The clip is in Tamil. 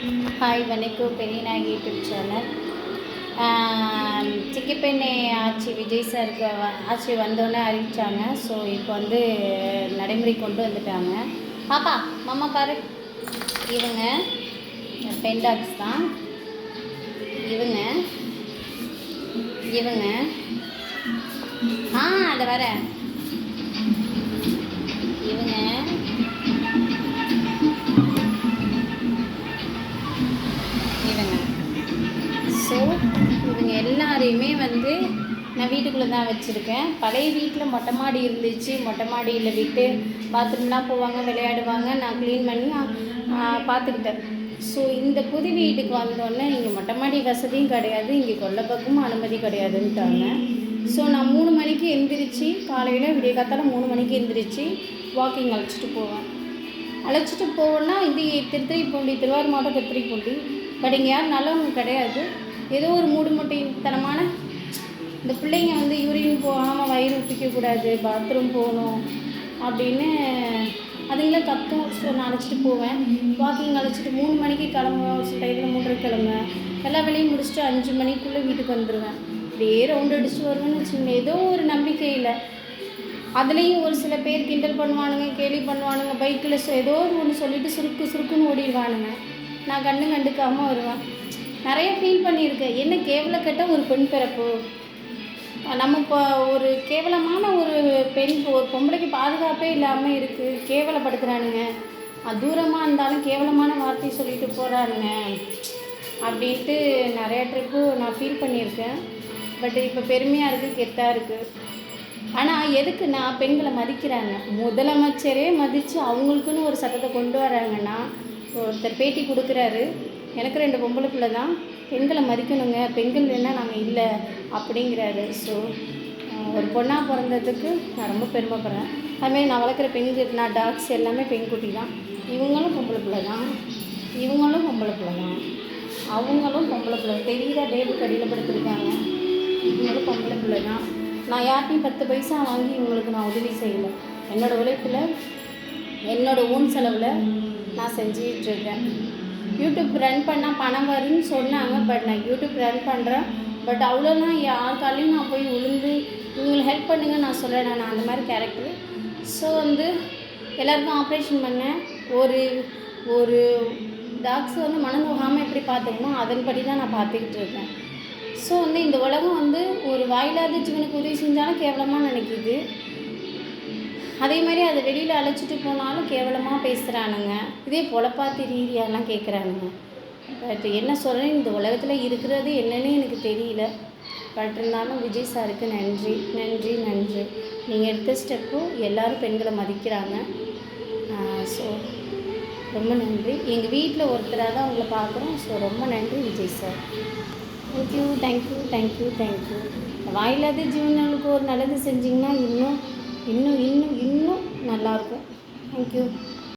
ஹாய் வணக்கம் பெரியநாயகி யூடியூப் சேனல். சிக்கிப்பெண்ணை ஆட்சி விஜய் சாருக்கு ஆட்சி வந்தோடனே அறிவித்தாங்க. ஸோ இப்போ வந்து நடைமுறை கொண்டு வந்துட்டாங்க. பாப்பா மாமா பாரு, இவங்க பென் டாக்ஸ் தான். இவங்க இவங்க அதை வர இவங்க ஸோ இவங்க எல்லாரையுமே வந்து நான் வீட்டுக்குள்ளே தான் வச்சுருக்கேன். பழைய வீட்டில் மொட்டை மாடி இருந்துச்சு. மொட்டை மாடியில் விட்டு பாத்ரூம்லாம் போவாங்க, விளையாடுவாங்க. நான் க்ளீன் பண்ணி பார்த்துக்கிட்டேன். ஸோ இந்த புது வீட்டுக்கு வந்தோடனே இங்கே மொட்டை மாடி வசதியும் கிடையாது, இங்கே கொல்லை பக்கமும் அனுமதி கிடையாதுன்ட்டாங்க. ஸோ நான் 3 மணிக்கு எந்திரிச்சு, காலையில் விடிய காத்தால 3 மணிக்கு எந்திரிச்சு வாக்கிங் அழைச்சிட்டு போவேன். அழைச்சிட்டு போவோன்னா இது திருத்துறைப்பூண்டி, திருவாரூர் மாவட்டம் திருத்துறைப்பூண்டி. பட் இங்கே யாரும் நல்லவங்க கிடையாது. ஏதோ ஒரு மூடுமுட்டைத்தனமான இந்த பிள்ளைங்க வந்து யூரின் போகாமல் வயிறு ஊற்றிக்கக்கூடாது, பாத்ரூம் போகணும் அப்படின்னு அதுங்களே கத்தும். ஸோ நான் அழைச்சிட்டு போவேன், வாக்கிங் அழைச்சிட்டு 3 மணிக்கு கிளம்புவேன். சில டைமில் 3:30 கிளம்புவேன். எல்லா வேலையும் முடிச்சுட்டு 5 மணிக்குள்ளே வீட்டுக்கு வந்துடுவேன். அப்படியே ரவுண்டு அடிச்சுட்டு வருவேன்னு வச்சுக்கோங்க. ஏதோ ஒரு நம்பிக்கையில் அதுலேயும் ஒரு சில பேர் கிண்டல் பண்ணுவானுங்க, கேலி பண்ணுவானுங்க. பைக்கில் ஏதோ ஒன்று சொல்லிவிட்டு சுருக்குன்னு ஓடிடுவானுங்க. நான் கண்டுக்காமல் வருவேன். நிறைய ஃபீல் பண்ணியிருக்கேன். என்ன கேவலக்கட்ட ஒரு பெண் பிறப்பு, நம்ம இப்போ ஒரு கேவலமான ஒரு பெண், ஒரு பொம்பளைக்கு பாதுகாப்பே இல்லாமல் இருக்குது. கேவலப்படுத்துகிறானுங்க. தூரமாக இருந்தாலும் கேவலமான வார்த்தையை சொல்லிட்டு போகிறானுங்க அப்படின்ட்டு நிறையா ட்ரிப்பு நான் ஃபீல் பண்ணியிருக்கேன். பட் இப்போ பெருமையாக இருக்குது, கெத்தாக இருக்குது. ஆனால் எதுக்குன்னா பெண்களை மதிக்கிறாங்க. முதலமைச்சரே மதித்து அவங்களுக்குன்னு ஒரு சட்டத்தை கொண்டு வராங்கன்னா, ஒருத்தர் பேட்டி கொடுக்குறாரு, எனக்கு 2 பொம்பளை பிள்ளை தான், பெண்களை மதிக்கணுங்க, பெண்கள் வேணால் நாங்கள் இல்லை அப்படிங்கிறாரு. ஸோ ஒரு பொண்ணாக பிறந்ததுக்கு நான் ரொம்ப பெருமைப்படுறேன். அதுமாதிரி நான் வளர்க்குற பெண்கள், நான் டாக்ஸ் எல்லாமே பெண்குட்டி தான். இவங்களும் பொம்பளை பிள்ளை தான், இவங்களும் பொம்பளை பிள்ளை தான், அவங்களும் பொம்பளை பிள்ளை. தெரியுதா, டேபிள் கடியில் படுத்துருக்காங்க. இவங்களும் பொம்பளை பிள்ளை தான். நான் யார்ட்டையும் 10 பைசா வாங்கி இவங்களுக்கு நான் உதவி செய்யலை. என்னோடய உழைப்பில், என்னோடய ஓன் செலவில் நான் செஞ்சிகிட்ருக்கேன். யூடியூப் ரன் பண்ணால் பணம் வரும்னு சொன்னாங்க. பட் நான் யூடியூப் ரன் பண்ணுறேன். பட் அவ்வளோலாம் யாருக்காலையும் நான் போய் விழுந்து இவங்களுக்கு ஹெல்ப் பண்ணுங்க நான் சொல்கிறேன். நான் அந்த மாதிரி கேரக்டர். ஸோ வந்து எல்லாருக்கும் ஆப்ரேஷன் பண்ணேன். ஒரு டாக்ஸ் வந்து மனம் நோகாமல் எப்படி பார்த்துக்கணும் அதன்படி தான் நான் பார்த்துக்கிட்டு இருக்கேன். ஸோ வந்து இந்த உலகம் வந்து ஒரு வாயில்லாத ஜீவனுக்கு உதவி செஞ்சாலும் கேவலமாக நினைக்கிது. அதே மாதிரி அதை வெளியில் அழைச்சிட்டு போனாலும் கேவலமாக பேசுகிறானுங்க. இதே பொழப்பாத்தி ரீதியாலாம் கேட்குறானுங்க. பட் என்ன சொல்கிறேன், இந்த உலகத்தில் இருக்கிறது என்னன்னு எனக்கு தெரியல. பட் இருந்தாலும் விஜய் சாருக்கு நன்றி நன்றி நன்றி. நீங்கள் எடுத்த ஸ்டெப்பும் எல்லோரும் பெண்களை மதிக்கிறாங்க. ஸோ ரொம்ப நன்றி. எங்கள் வீட்டில் ஒருத்தராக தான் உங்களை பார்க்குறோம். ஸோ ரொம்ப நன்றி Vijay sir. Thank you thank you thank you thank you. வாயில்லாத ஜீவனுக்கு ஒரு நல்லது செஞ்சிங்கன்னா இன்னும் இன்னும் இன்னும் இன்னும் நல்லாயிருக்கும். தேங்க்யூ.